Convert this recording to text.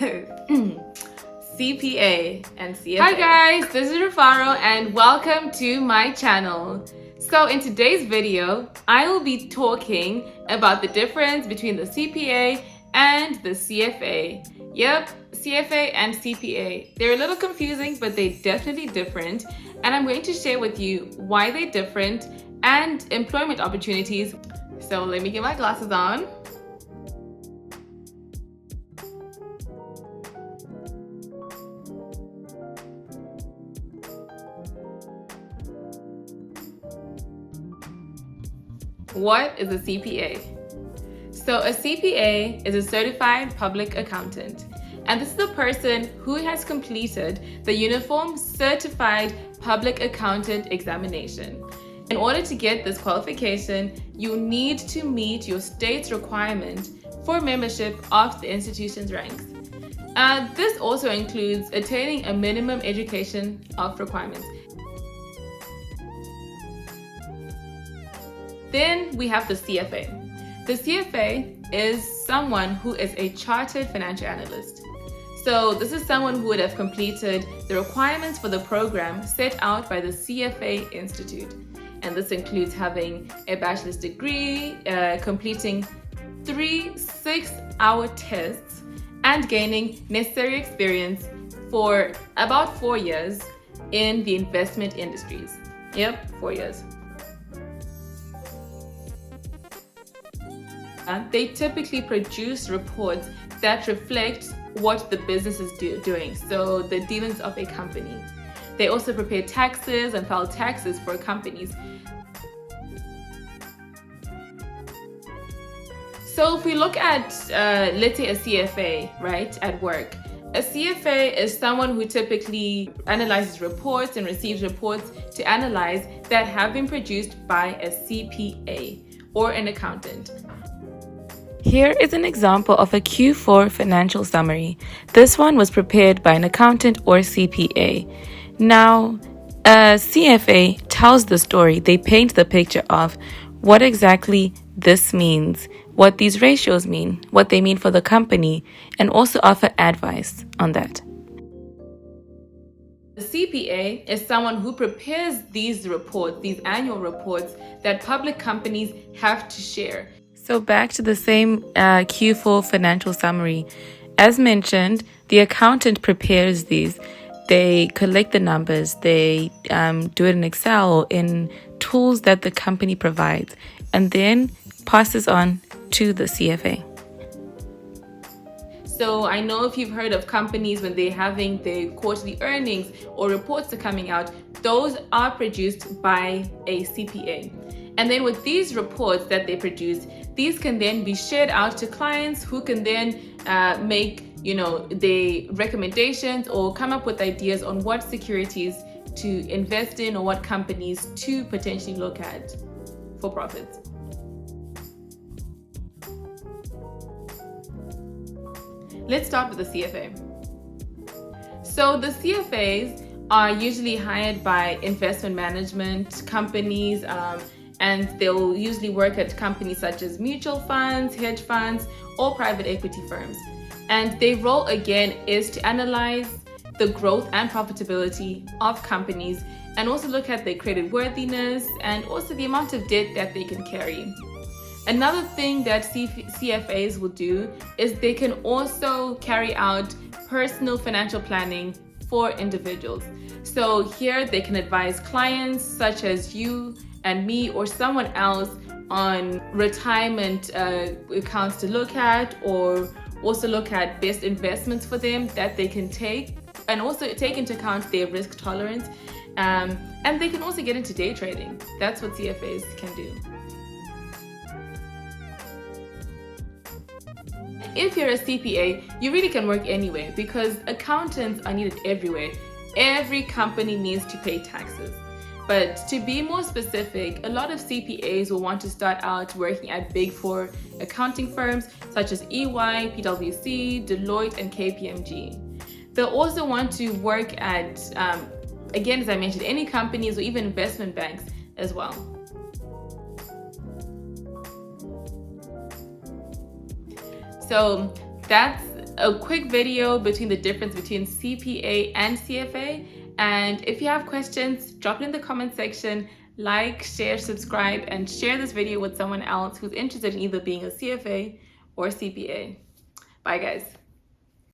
CPA and CFA. Hi guys, this is Rufaro and welcome to my channel. So in today's video, I will be talking about the difference between the CPA and the CFA. Yep, CFA and CPA. They're a little confusing, but they're definitely different. And I'm going to share with you why they're different and employment opportunities. So let me get my glasses on. What is a CPA? So a CPA is a certified public accountant, and this is a person who has completed the Uniform Certified Public Accountant examination. In order to get this qualification, you need to meet your state's requirement for membership of the institution's ranks. This also includes attaining a minimum education of requirements. Then we have the CFA. The CFA is someone who is a chartered financial analyst. So this is someone who would have completed the requirements for the program set out by the CFA Institute. And this includes having a bachelor's degree, completing 3 6-hour tests, and gaining necessary experience for about 4 years in the investment industries. Yep, 4 years. They typically produce reports that reflect what the business is doing, so the dealings of a company. They also prepare taxes and file taxes for companies. So if we look at, let's say a CFA, right, at work. A CFA is someone who typically analyzes reports and receives reports to analyze that have been produced by a CPA or an accountant. Here is an example of a Q4 financial summary. This one was prepared by an accountant or CPA. Now, a CFA tells the story. They paint the picture of what exactly this means, what these ratios mean, what they mean for the company, and also offer advice on that. The CPA is someone who prepares these reports, these annual reports that public companies have to share. So back to the same Q4 financial summary. As mentioned, the accountant prepares these. They collect the numbers. They do it in Excel or in tools that the company provides, and then passes on to the CFA. So I know if you've heard of companies when they're having their quarterly earnings or reports are coming out, those are produced by a CPA. And then with these reports that they produce, these can then be shared out to clients who can then make, the recommendations or come up with ideas on what securities to invest in or what companies to potentially look at for profits. Let's start with the CFA. So the CFAs are usually hired by investment management companies, and they'll usually work at companies such as mutual funds, hedge funds, or private equity firms. And their role again is to analyze the growth and profitability of companies and also look at their creditworthiness and also the amount of debt that they can carry. Another thing that CFAs will do is they can also carry out personal financial planning for individuals. So here they can advise clients such as you and me or someone else on retirement accounts to look at, or also look at best investments for them that they can take, and also take into account their risk tolerance. And they can also get into day trading. That's what CFAs can do. If you're a CPA, you really can work anywhere because accountants are needed everywhere. Every company needs to pay taxes. But to be more specific, a lot of CPAs will want to start out working at Big 4 accounting firms such as EY, PwC, Deloitte, and KPMG. They'll also want to work at, again, as I mentioned, any companies or even investment banks as well. So that's a quick video between the difference between CPA and CFA. And if you have questions, drop it in the comment section. Like, share, subscribe, and share this video with someone else who's interested in either being a CFA or CPA. Bye, guys.